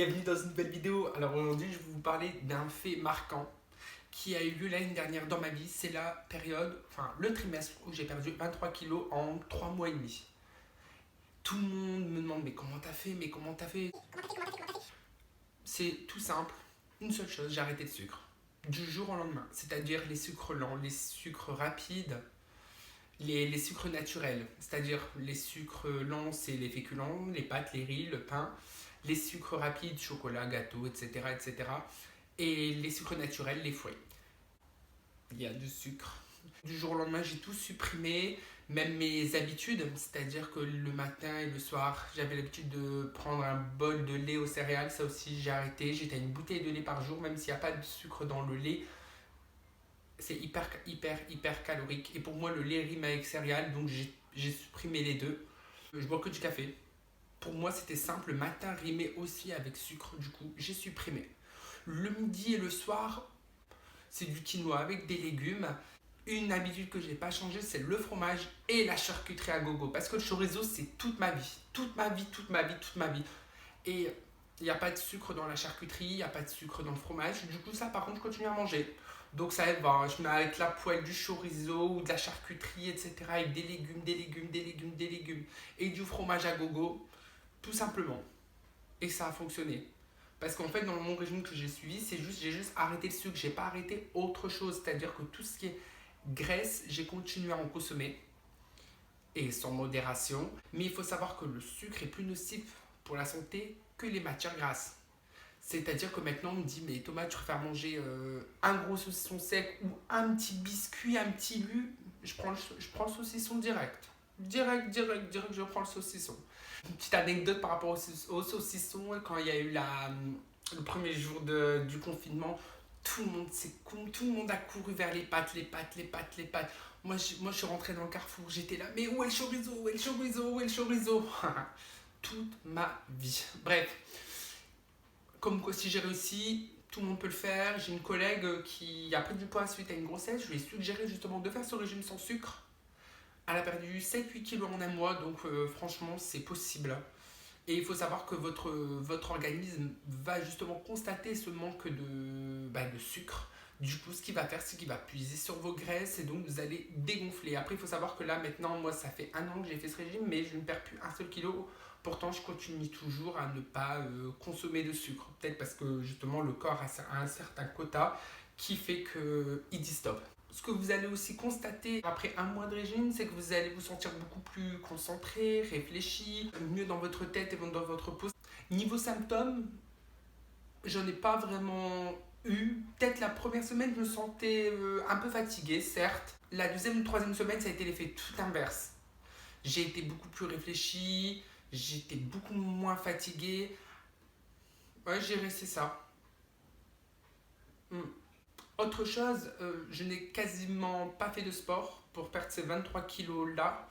bienvenue dans une nouvelle vidéo. Alors aujourd'hui je vais vous parler d'un fait marquant qui a eu lieu l'année dernière dans ma vie. C'est la période, le trimestre où j'ai perdu 23 kilos en 3 mois et demi. Tout le monde me demande mais comment t'as fait, C'est tout simple, une seule chose, j'ai arrêté le sucre. Du jour au lendemain, c'est-à-dire les sucres lents, les sucres rapides, les sucres naturels, c'est-à-dire les sucres lents, c'est les féculents, les pâtes, les riz, le pain, les sucres rapides, chocolat, gâteau, etc., etc. Et les sucres naturels, les fruits. Il y a du sucre. Du jour au lendemain, j'ai tout supprimé, même mes habitudes, c'est-à-dire que le matin et le soir, j'avais l'habitude de prendre un bol de lait aux céréales, ça aussi j'ai arrêté. J'étais à une bouteille de lait par jour, même s'il n'y a pas de sucre dans le lait. C'est hyper calorique. Et pour moi, le lait rime avec céréales, donc j'ai supprimé les deux. Je bois que du café. Pour moi, c'était simple. Le matin rimait aussi avec sucre, du coup, j'ai supprimé. Le midi et le soir, c'est du quinoa avec des légumes. Une habitude que je n'ai pas changée, c'est le fromage et la charcuterie à gogo. Parce que le chorizo, c'est toute ma vie. Toute ma vie, toute ma vie, toute ma vie. Et il n'y a pas de sucre dans la charcuterie, il n'y a pas de sucre dans le fromage. Du coup, ça, par contre, je continue à manger. Donc ça va, je mets avec la poêle du chorizo ou de la charcuterie, etc. Avec des légumes, des légumes, des légumes, des légumes. Et du fromage à gogo, tout simplement. Et ça a fonctionné. Parce qu'en fait, dans mon régime que j'ai suivi, j'ai juste arrêté le sucre. J'ai pas arrêté autre chose. C'est-à-dire que tout ce qui est graisse, j'ai continué à en consommer. Et sans modération. Mais il faut savoir que le sucre est plus nocif pour la santé que les matières grasses. C'est-à-dire que maintenant on me dit mais Thomas tu préfères manger un gros saucisson sec ou un petit biscuit, un petit lu, je prends le saucisson direct. Direct, je prends le saucisson. Une petite anecdote par rapport au saucisson, quand il y a eu le premier jour du confinement, tout le monde a couru vers les pâtes, les pâtes, les pâtes, les pâtes. Moi je suis rentré dans le carrefour, j'étais là, mais où est le chorizo, où est le chorizo, où est le chorizo? Toute ma vie. Bref. Comme quoi, si j'ai réussi, tout le monde peut le faire. J'ai une collègue qui a pris du poids suite à une grossesse. Je lui ai suggéré justement de faire ce régime sans sucre. Elle a perdu 7-8 kilos en un mois, donc franchement, c'est possible. Et il faut savoir que votre organisme va justement constater ce manque de sucre. Du coup, ce qu'il va faire, c'est qu'il va puiser sur vos graisses et donc vous allez dégonfler. Après, il faut savoir que là, maintenant, moi, ça fait un an que j'ai fait ce régime, mais je ne perds plus un seul kilo. Pourtant, je continue toujours à ne pas consommer de sucre. Peut-être parce que justement, le corps a un certain quota qui fait qu'il dit stop. Ce que vous allez aussi constater après un mois de régime, c'est que vous allez vous sentir beaucoup plus concentré, réfléchi, mieux dans votre tête et dans votre peau. Niveau symptômes, j'en ai pas vraiment eu. Peut-être la première semaine, je me sentais un peu fatiguée, certes. La deuxième ou troisième semaine, ça a été l'effet tout inverse. J'ai été beaucoup plus réfléchi, j'étais beaucoup moins fatiguée. Ouais, j'ai resté ça. Autre chose, je n'ai quasiment pas fait de sport pour perdre ces 23 kilos là.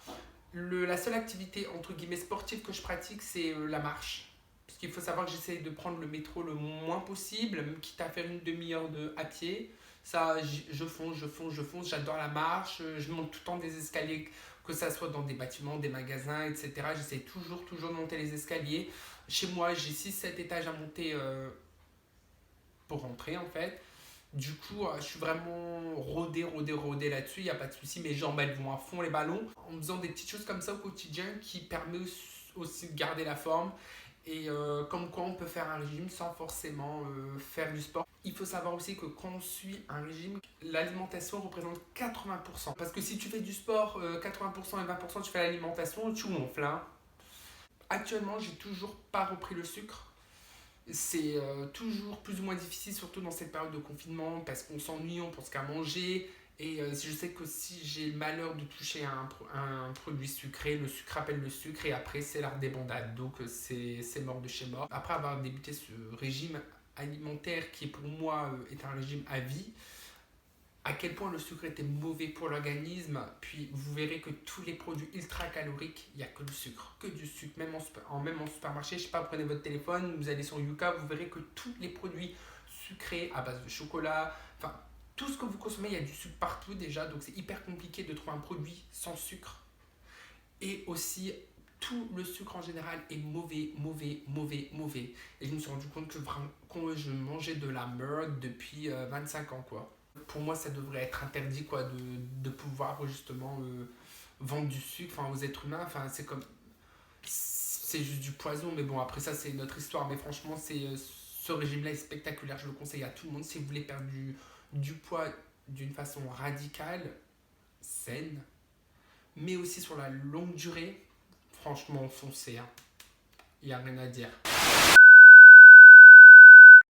La seule activité entre guillemets sportive que je pratique, c'est la marche. Parce qu'il faut savoir que j'essaye de prendre le métro le moins possible, même quitte à faire une demi-heure à pied. Ça, je fonce, j'adore la marche, je monte tout le temps des escaliers, que ça soit dans des bâtiments, des magasins, etc. J'essaie toujours de monter les escaliers. Chez moi, j'ai 6-7 étages à monter pour rentrer en fait. Du coup, je suis vraiment rodé là-dessus, il n'y a pas de souci. Mes jambes, elles vont à fond les ballons. En faisant des petites choses comme ça au quotidien qui permet aussi de garder la forme. Et comme quoi on peut faire un régime sans forcément faire du sport. Il faut savoir aussi que quand on suit un régime, l'alimentation représente 80%. Parce que si tu fais du sport, 80% et 20% tu fais l'alimentation, tu gonfles. Hein. Actuellement, j'ai toujours pas repris le sucre. C'est toujours plus ou moins difficile, surtout dans cette période de confinement, parce qu'on s'ennuie, on pense qu'à manger. Et je sais que si j'ai le malheur de toucher à un produit sucré, le sucre appelle le sucre et après c'est l'art des bandades. Donc c'est mort de chez mort. Après avoir débuté ce régime alimentaire qui pour moi est un régime à vie, à quel point le sucre était mauvais pour l'organisme, puis vous verrez que tous les produits ultra caloriques, il n'y a que du sucre, même en supermarché, je sais pas, prenez votre téléphone, vous allez sur Yuka, vous verrez que tous les produits sucrés à base de chocolat, enfin tout ce que vous consommez, il y a du sucre partout déjà, donc c'est hyper compliqué de trouver un produit sans sucre. Et aussi, tout le sucre en général est mauvais, mauvais, mauvais, mauvais. Et je me suis rendu compte que vraiment, quand je mangeais de la merde depuis 25 ans, quoi. Pour moi, ça devrait être interdit, quoi, de pouvoir justement vendre du sucre, enfin, aux êtres humains. Enfin, c'est comme, c'est juste du poison, mais bon, après ça, c'est notre histoire. Mais franchement, ce régime-là est spectaculaire. Je le conseille à tout le monde. Si vous voulez perdre du poids d'une façon radicale, saine, mais aussi sur la longue durée, franchement, foncez, hein. Il n'y a rien à dire.